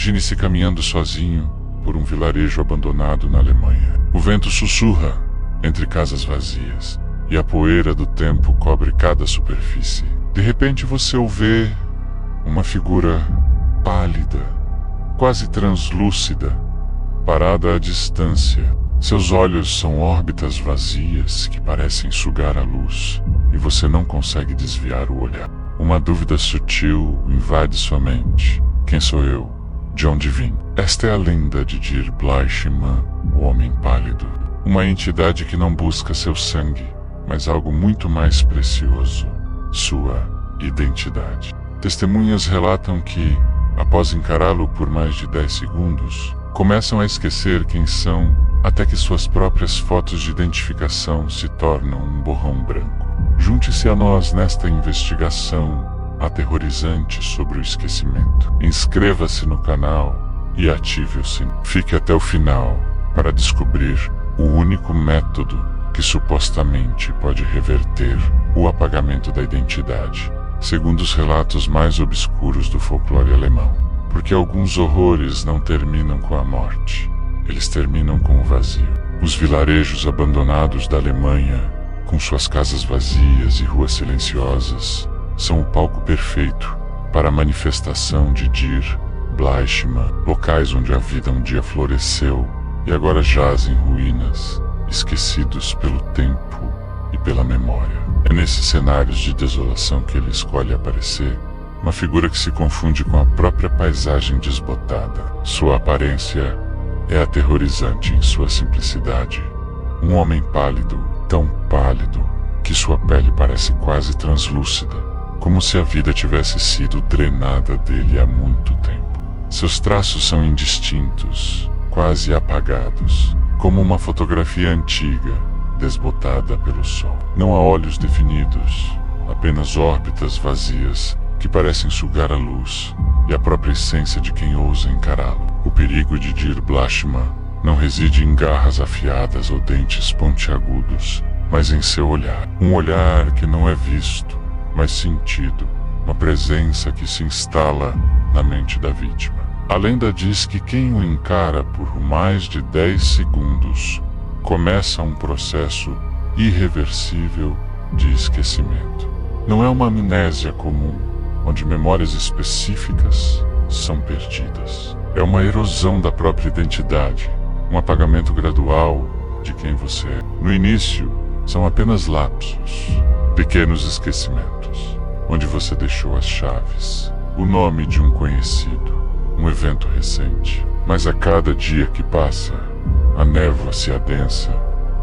Imagine-se caminhando sozinho por um vilarejo abandonado na Alemanha. O vento sussurra entre casas vazias e a poeira do tempo cobre cada superfície. De repente você o vê, uma figura pálida, quase translúcida, parada à distância. Seus olhos são órbitas vazias que parecem sugar a luz, e você não consegue desviar o olhar. Uma dúvida sutil invade sua mente. Quem sou eu? De onde vim? Esta é a lenda de Dir Bleichmann, o Homem Pálido. Uma entidade que não busca seu sangue, mas algo muito mais precioso: sua identidade. Testemunhas relatam que, após encará-lo por mais de 10 segundos, começam a esquecer quem são, até que suas próprias fotos de identificação se tornam um borrão branco. Junte-se a nós nesta investigação aterrorizante sobre o esquecimento. Inscreva-se no canal e ative o sininho. Fique até o final para descobrir o único método que supostamente pode reverter o apagamento da identidade, segundo os relatos mais obscuros do folclore alemão. Porque alguns horrores não terminam com a morte, eles terminam com o vazio. Os vilarejos abandonados da Alemanha, com suas casas vazias e ruas silenciosas, são o palco perfeito para a manifestação de Dir Bleichmann, locais onde a vida um dia floresceu e agora jazem em ruínas, esquecidos pelo tempo e pela memória. É nesses cenários de desolação que ele escolhe aparecer, uma figura que se confunde com a própria paisagem desbotada. Sua aparência é aterrorizante em sua simplicidade. Um homem pálido, tão pálido, que sua pele parece quase translúcida, como se a vida tivesse sido drenada dele há muito tempo. Seus traços são indistintos, quase apagados, como uma fotografia antiga, desbotada pelo sol. Não há olhos definidos, apenas órbitas vazias que parecem sugar a luz e a própria essência de quem ousa encará-lo. O perigo de Dir Bleichmann não reside em garras afiadas ou dentes pontiagudos, mas em seu olhar. Um olhar que não é visto, mas sentido, uma presença que se instala na mente da vítima. A lenda diz que quem o encara por mais de 10 segundos começa um processo irreversível de esquecimento. Não é uma amnésia comum, onde memórias específicas são perdidas. É uma erosão da própria identidade, um apagamento gradual de quem você é. No início, são apenas lapsos, pequenos esquecimentos, onde você deixou as chaves, o nome de um conhecido, um evento recente. Mas a cada dia que passa, a névoa se adensa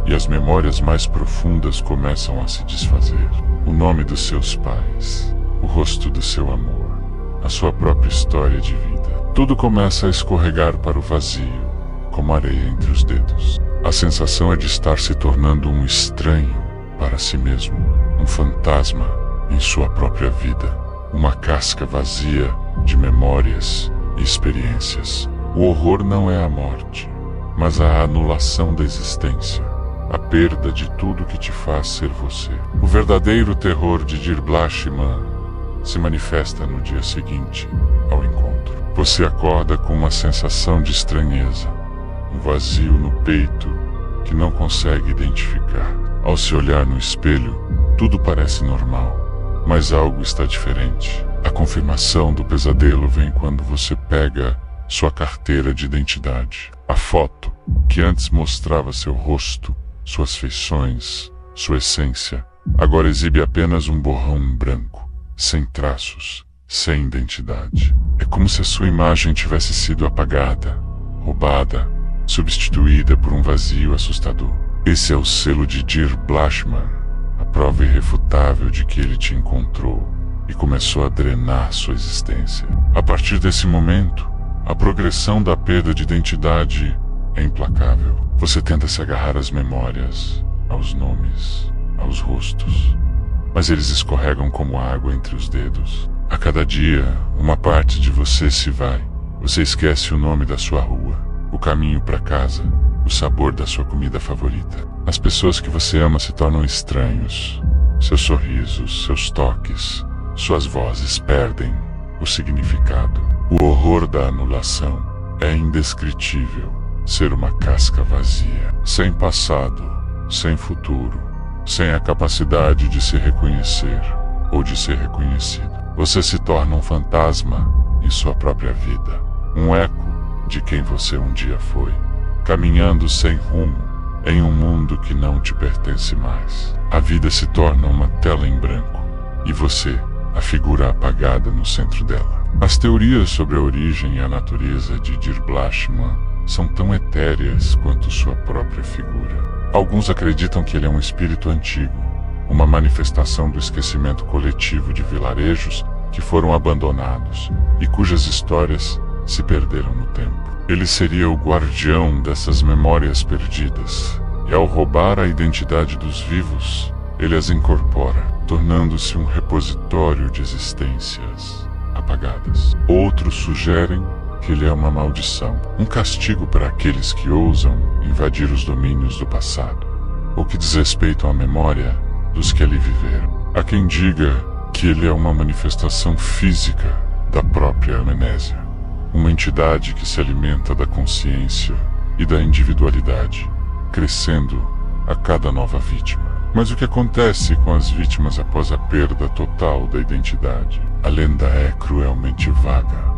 e as memórias mais profundas começam a se desfazer. O nome dos seus pais, o rosto do seu amor, a sua própria história de vida. Tudo começa a escorregar para o vazio, como areia entre os dedos. A sensação é de estar se tornando um estranho para si mesmo, um fantasma em sua própria vida, uma casca vazia de memórias e experiências. O horror não é a morte, mas a anulação da existência, a perda de tudo que te faz ser você. O verdadeiro terror de Dir Bleichmann se manifesta no dia seguinte ao encontro. Você acorda com uma sensação de estranheza, um vazio no peito que não consegue identificar. Ao se olhar no espelho, tudo parece normal, mas algo está diferente. A confirmação do pesadelo vem quando você pega sua carteira de identidade. A foto que antes mostrava seu rosto, suas feições, sua essência, agora exibe apenas um borrão branco, sem traços, sem identidade. É como se a sua imagem tivesse sido apagada, roubada, substituída por um vazio assustador. Esse é o selo de Dir Bleichmann, a prova irrefutável de que ele te encontrou e começou a drenar sua existência. A partir desse momento, a progressão da perda de identidade é implacável. Você tenta se agarrar às memórias, aos nomes, aos rostos, mas eles escorregam como água entre os dedos. A cada dia, uma parte de você se vai. Você esquece o nome da sua rua, o caminho para casa, o sabor da sua comida favorita. As pessoas que você ama se tornam estranhos. Seus sorrisos, seus toques, suas vozes perdem o significado. O horror da anulação é indescritível. Ser uma casca vazia, sem passado, sem futuro, sem a capacidade de se reconhecer ou de ser reconhecido. Você se torna um fantasma em sua própria vida, um eco de quem você um dia foi, caminhando sem rumo em um mundo que não te pertence mais. A vida se torna uma tela em branco e você, a figura apagada no centro dela. As teorias sobre a origem e a natureza de Dir Blashman são tão etéreas quanto sua própria figura. Alguns acreditam que ele é um espírito antigo, uma manifestação do esquecimento coletivo de vilarejos que foram abandonados e cujas histórias se perderam no tempo. Ele seria o guardião dessas memórias perdidas, e ao roubar a identidade dos vivos, ele as incorpora, tornando-se um repositório de existências apagadas. Outros sugerem que ele é uma maldição, um castigo para aqueles que ousam invadir os domínios do passado, ou que desrespeitam a memória dos que ali viveram. Há quem diga que ele é uma manifestação física da própria amnésia, uma entidade que se alimenta da consciência e da individualidade, crescendo a cada nova vítima. Mas o que acontece com as vítimas após a perda total da identidade? A lenda é cruelmente vaga,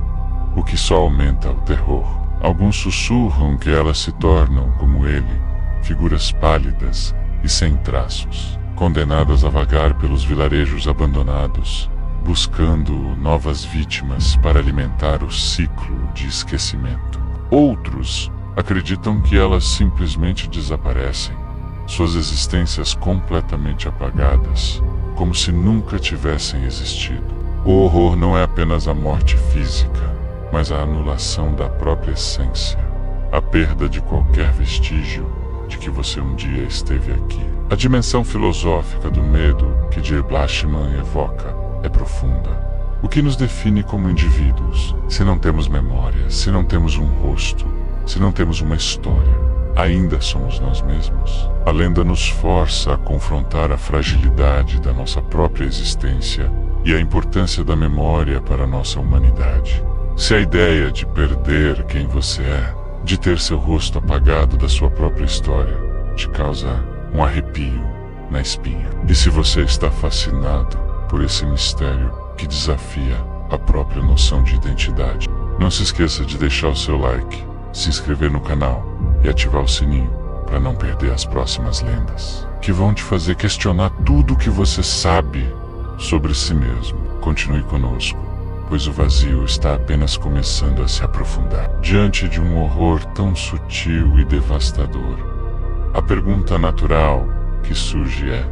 o que só aumenta o terror. Alguns sussurram que elas se tornam, como ele, figuras pálidas e sem traços, condenadas a vagar pelos vilarejos abandonados, buscando novas vítimas para alimentar o ciclo de esquecimento. Outros acreditam que elas simplesmente desaparecem, suas existências completamente apagadas, como se nunca tivessem existido. O horror não é apenas a morte física, mas a anulação da própria essência, a perda de qualquer vestígio de que você um dia esteve aqui. A dimensão filosófica do medo que Dir Blashman evoca é profunda. O que nos define como indivíduos? Se não temos memória, se não temos um rosto, se não temos uma história, ainda somos nós mesmos. A lenda nos força a confrontar a fragilidade da nossa própria existência e a importância da memória para a nossa humanidade. Se a ideia de perder quem você é, de ter seu rosto apagado da sua própria história, te causa um arrepio na espinha. E se você está fascinado por esse mistério que desafia a própria noção de identidade, não se esqueça de deixar o seu like, se inscrever no canal e ativar o sininho para não perder as próximas lendas, que vão te fazer questionar tudo o que você sabe sobre si mesmo. Continue conosco, pois o vazio está apenas começando a se aprofundar. Diante de um horror tão sutil e devastador, a pergunta natural que surge é: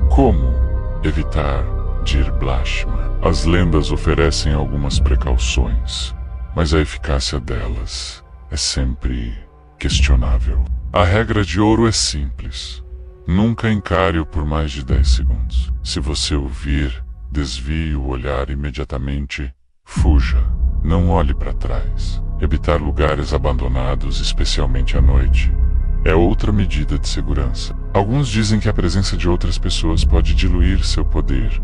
como evitar Dir Blashman? As lendas oferecem algumas precauções, mas a eficácia delas é sempre questionável. A regra de ouro é simples: nunca encare-o por mais de 10 segundos. Se você o vir, desvie o olhar imediatamente, fuja, não olhe para trás. Evitar lugares abandonados, especialmente à noite, é outra medida de segurança. Alguns dizem que a presença de outras pessoas pode diluir seu poder,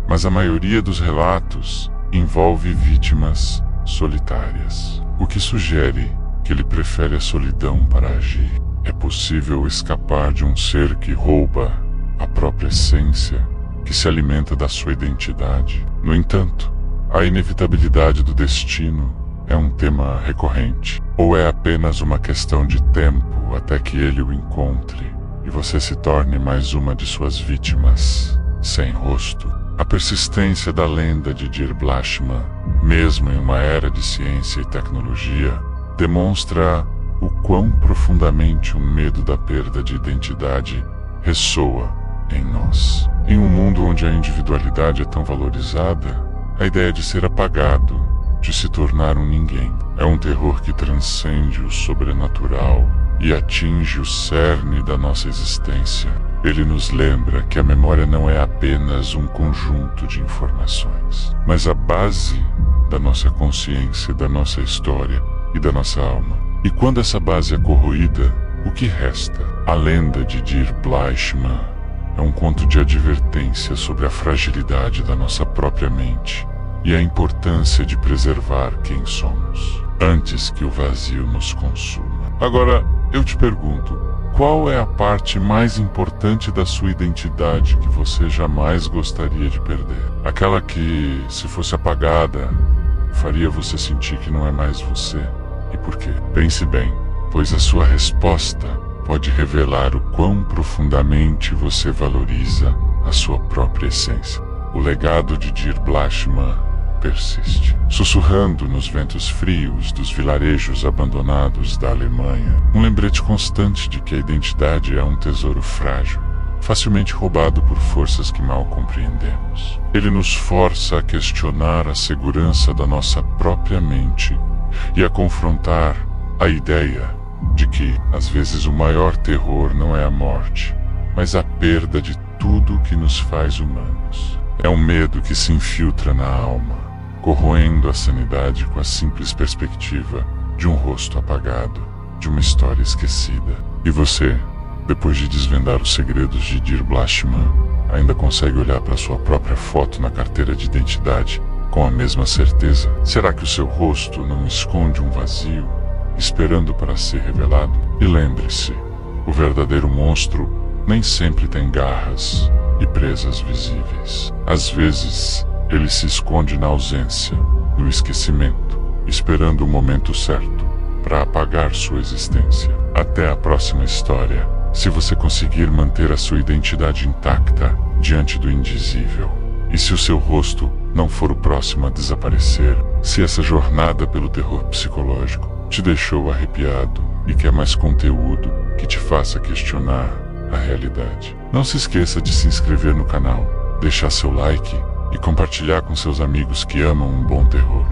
mas a maioria dos relatos envolve vítimas solitárias, o que sugere que ele prefere a solidão para agir. É possível escapar de um ser que rouba a própria essência, que se alimenta da sua identidade. No entanto, a inevitabilidade do destino é um tema recorrente, ou é apenas uma questão de tempo até que ele o encontre e você se torne mais uma de suas vítimas sem rosto? A persistência da lenda de Dir Blashman, mesmo em uma era de ciência e tecnologia, demonstra o quão profundamente o medo da perda de identidade ressoa em nós. Em um mundo onde a individualidade é tão valorizada, a ideia de ser apagado, de se tornar um ninguém, é um terror que transcende o sobrenatural e atinge o cerne da nossa existência. Ele nos lembra que a memória não é apenas um conjunto de informações, mas a base da nossa consciência, da nossa história e da nossa alma. E quando essa base é corroída, o que resta? A lenda de Dir Blashman é um conto de advertência sobre a fragilidade da nossa própria mente e a importância de preservar quem somos, antes que o vazio nos consuma. Agora, eu te pergunto, qual é a parte mais importante da sua identidade que você jamais gostaria de perder? Aquela que, se fosse apagada, faria você sentir que não é mais você. E por quê? Pense bem, pois a sua resposta pode revelar o quão profundamente você valoriza a sua própria essência. O legado de Dir Blanchman persiste, sussurrando nos ventos frios dos vilarejos abandonados da Alemanha, um lembrete constante de que a identidade é um tesouro frágil, facilmente roubado por forças que mal compreendemos. Ele nos força a questionar a segurança da nossa própria mente e a confrontar a ideia de que, às vezes, o maior terror não é a morte, mas a perda de tudo que nos faz humanos. É um medo que se infiltra na alma, corroendo a sanidade com a simples perspectiva de um rosto apagado, de uma história esquecida. E você, depois de desvendar os segredos de Dir Blanchman, ainda consegue olhar para sua própria foto na carteira de identidade com a mesma certeza? Será que o seu rosto não esconde um vazio, esperando para ser revelado? E lembre-se, o verdadeiro monstro nem sempre tem garras e presas visíveis. Às vezes, ele se esconde na ausência, no esquecimento, esperando o momento certo para apagar sua existência. Até a próxima história, se você conseguir manter a sua identidade intacta diante do indizível. E se o seu rosto não for o próximo a desaparecer, se essa jornada pelo terror psicológico te deixou arrepiado e quer mais conteúdo que te faça questionar a realidade. Não se esqueça de se inscrever no canal, deixar seu like e compartilhar com seus amigos que amam um bom terror.